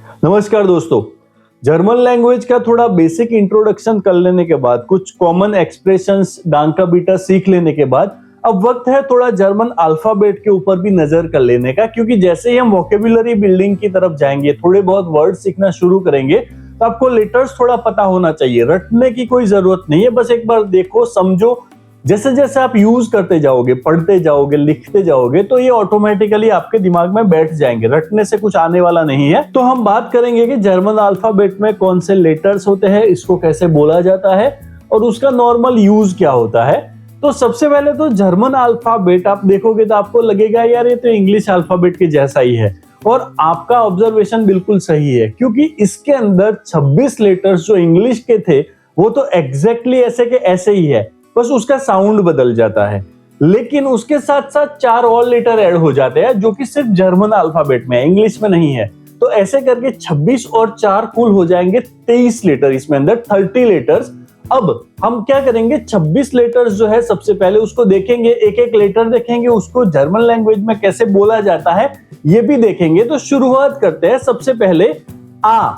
नमस्कार दोस्तों। German language का थोड़ा बेसिक इंट्रोडक्शन कर लेने के बाद, कुछ कॉमन एक्सप्रेशंस डांग का बीटा सीख लेने के बाद अब वक्त है थोड़ा जर्मन अल्फाबेट के ऊपर भी नजर कर लेने का, क्योंकि जैसे ही हम वोकेबुलरी बिल्डिंग की तरफ जाएंगे, थोड़े बहुत वर्ड सीखना शुरू करेंगे, तो आपको लेटर्स थोड़ा पता होना चाहिए। रटने की कोई जरूरत नहीं है, बस एक बार देखो, समझो। जैसे जैसे आप यूज करते जाओगे, पढ़ते जाओगे, लिखते जाओगे, तो ये ऑटोमेटिकली आपके दिमाग में बैठ जाएंगे। रटने से कुछ आने वाला नहीं है। तो हम बात करेंगे कि जर्मन अल्फाबेट में कौन से लेटर्स होते हैं, इसको कैसे बोला जाता है और उसका नॉर्मल यूज क्या होता है। तो सबसे पहले तो जर्मन अल्फाबेट आप देखोगे तो आपको लगेगा यार ये तो इंग्लिश अल्फाबेट के जैसा ही है, और आपका ऑब्जर्वेशन बिल्कुल सही है, क्योंकि इसके अंदर 26 लेटर्स जो इंग्लिश के थे वो तो एग्जैक्टली ऐसे के ऐसे ही है, बस उसका साउंड बदल जाता है। लेकिन उसके साथ साथ 4 और लेटर ऐड हो जाते हैं जो कि सिर्फ जर्मन अल्फाबेट में है, इंग्लिश में नहीं है। तो ऐसे करके 26 और 4 कुल हो जाएंगे 23 लेटर, इसमें अंदर 30 लेटर्स। अब हम क्या करेंगे, 26 लेटर्स जो है सबसे पहले उसको देखेंगे, एक एक लेटर देखेंगे, उसको जर्मन लैंग्वेज में कैसे बोला जाता है ये भी देखेंगे। तो शुरुआत करते हैं सबसे पहले आ।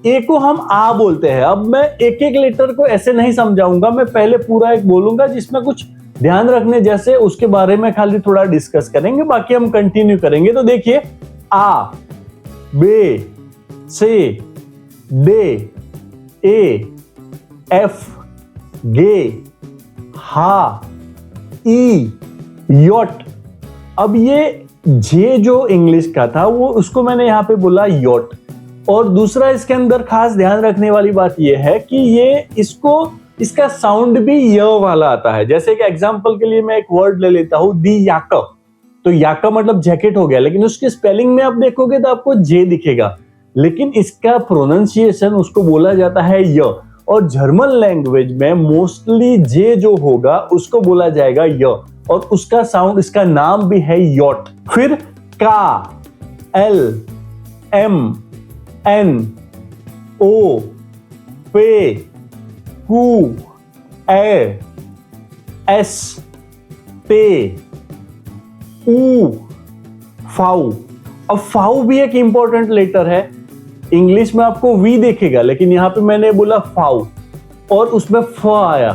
ए को हम आ बोलते हैं। अब मैं एक एक लेटर को ऐसे नहीं समझाऊंगा, मैं पहले पूरा एक बोलूंगा जिसमें कुछ ध्यान रखने जैसे, उसके बारे में खाली थोड़ा डिस्कस करेंगे, बाकी हम कंटिन्यू करेंगे। तो देखिए, आ, बे, से, डे, ए, एफ, गे, हा, ई, योट। अब ये जे जो इंग्लिश का था वो उसको मैंने यहां पे बोला योट। और दूसरा इसके अंदर खास ध्यान रखने वाली बात यह है कि ये इसका साउंड भी य वाला आता है। जैसे कि एग्जांपल के लिए मैं एक वर्ड ले लेता हूं, दी याका। तो याका मतलब जैकेट हो गया, लेकिन उसके स्पेलिंग में आप देखोगे तो आपको जे दिखेगा, लेकिन इसका प्रोनाउंसिएशन उसको बोला जाता है य। और जर्मन लैंग्वेज में मोस्टली जे जो होगा उसको बोला जाएगा य, और उसका साउंड, इसका नाम भी है योट। फिर का, एल, एम, एन, ओ, पे, हु, ए, एस, पे, ऊ, फाउ। अब फाउ भी एक इंपॉर्टेंट लेटर है। इंग्लिश में आपको वी देखेगा, लेकिन यहां पे मैंने बोला फाउ और उसमें फ आया।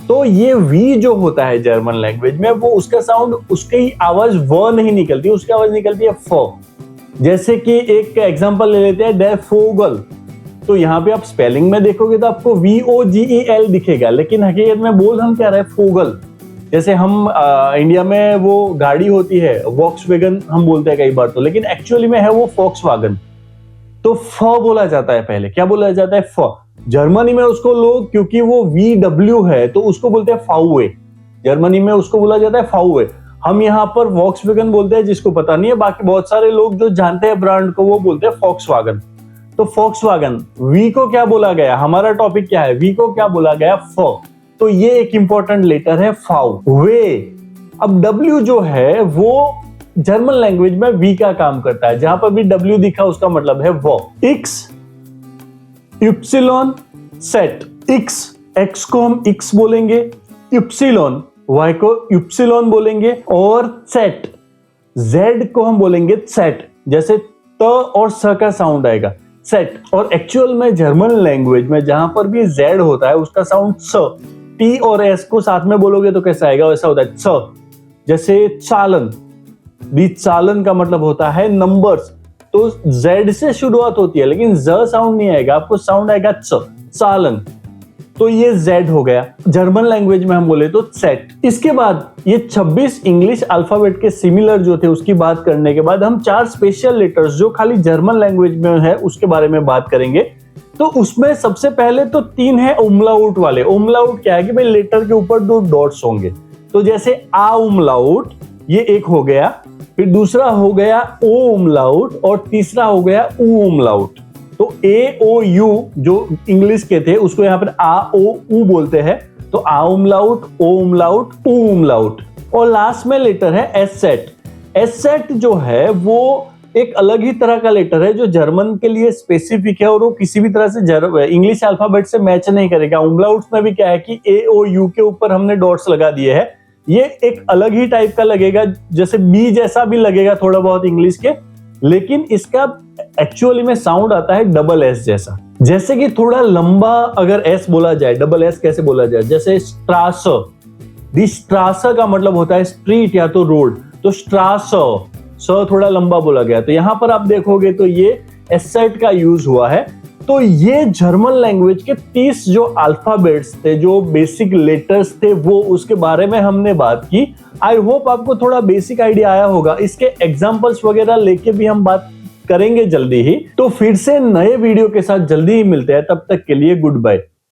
तो ये वी जो होता है जर्मन लैंग्वेज में, वो उसका साउंड, उसकी आवाज व नहीं निकलती, उसकी आवाज निकलती है फ। जैसे कि एक एग्जांपल ले लेते हैं, डे फोगल। तो यहाँ पे आप स्पेलिंग में देखोगे तो आपको VOGEL दिखेगा, लेकिन हकीकत में बोल हम क्या रहे, फोगल। जैसे हम इंडिया में वो गाड़ी होती है वॉक्सवैगन हम बोलते हैं कई बार तो, लेकिन एक्चुअली में है वो फॉक्सवैगन। तो फ बोला जाता है पहले, क्या बोला जाता है, फ। जर्मनी में उसको लोग, क्योंकि वो VW है तो उसको बोलते हैं फाउए। जर्मनी में उसको बोला जाता है फाउए। हम यहाँ पर वॉक्सवैगन बोलते हैं, जिसको पता नहीं है, बाकी बहुत सारे लोग जो जानते हैं ब्रांड को वो बोलते हैं फॉक्सवैगन। तो फॉक्सवैगन, वी को क्या बोला गया, हमारा टॉपिक क्या है, वी को क्या बोला गया, फ। तो ये एक इंपॉर्टेंट लेटर है फाउ, वे। अब डब्ल्यू जो है वो जर्मन लैंग्वेज में वी का काम करता है, जहां पर भी डब्ल्यू दिखा उसका मतलब है वो। X, epsilon, set. एक्स को हम एक्स बोलेंगे, इप्सिलॉन वाई को इप्सिलॉन बोलेंगे, और सेट, जेड को हम बोलेंगे सेट। जैसे त और स का साउंड आएगा, सेट। और एक्चुअल में जर्मन लैंग्वेज में जहां पर भी जेड होता है उसका साउंड स। टी और एस को साथ में बोलोगे तो कैसा आएगा, वैसा होता है स। जैसे चालन, दी चालन का मतलब होता है नंबर्स। तो जेड से शुरुआत होती है, लेकिन ज साउंड नहीं आएगा, आपको साउंड आएगा च, चालन। तो ये जेड हो गया। जर्मन लैंग्वेज में हम बोले तो सेट। इसके बाद ये 26 इंग्लिश अल्फाबेट के सिमिलर जो थे उसकी बात करने के बाद हम 4 स्पेशल लेटर्स जो खाली जर्मन लैंग्वेज में है उसके बारे में बात करेंगे। तो उसमें सबसे पहले तो 3 है उमलाउट वाले। उमलाउट क्या है कि भाई लेटर के ऊपर 2 डॉट्स होंगे। तो जैसे आ उमलाउट, ये एक हो गया, फिर दूसरा हो गया ओ उमलाउट, और तीसरा हो गया ऊ उमलाउट। तो ए ओ यू जो इंग्लिश के थे उसको यहाँ पर आ ओ ऊ बोलते हैं। तो आ उमलाउट, ओ उमलाउट, ऊ उमलाउट। और लास्ट में लेटर है एस सेट। एस सेट जो है वो एक अलग ही तरह का लेटर है जो जर्मन के लिए स्पेसिफिक है, और वो किसी भी तरह से इंग्लिश अल्फाबेट से मैच नहीं करेगा। उमलाउट्स में भी क्या है कि ए ओ यू के ऊपर हमने डॉट्स लगा दिए हैं, ये एक अलग ही टाइप का लगेगा, जैसे बी जैसा भी लगेगा थोड़ा बहुत इंग्लिश के, लेकिन इसका एक्चुअली में साउंड आता है डबल एस जैसा। जैसे कि थोड़ा लंबा अगर एस बोला जाए, डबल एस कैसे बोला जाए, जैसे स्ट्रासर, दी स्ट्रासर का मतलब होता है स्ट्रीट या तो रोड, तो स्ट्रासर, स थोड़ा लंबा बोला गया। तो यहां पर आप देखोगे तो ये एसेट का यूज हुआ है। तो ये जर्मन लैंग्वेज के 30 जो अल्फाबेट्स थे, जो बेसिक लेटर्स थे, वो उसके बारे में हमने बात की। आई होप आपको थोड़ा बेसिक आइडिया आया होगा। इसके एग्जांपल्स वगैरह लेके भी हम बात करेंगे जल्दी ही। तो फिर से नए वीडियो के साथ जल्दी ही मिलते हैं, तब तक के लिए गुड बाय।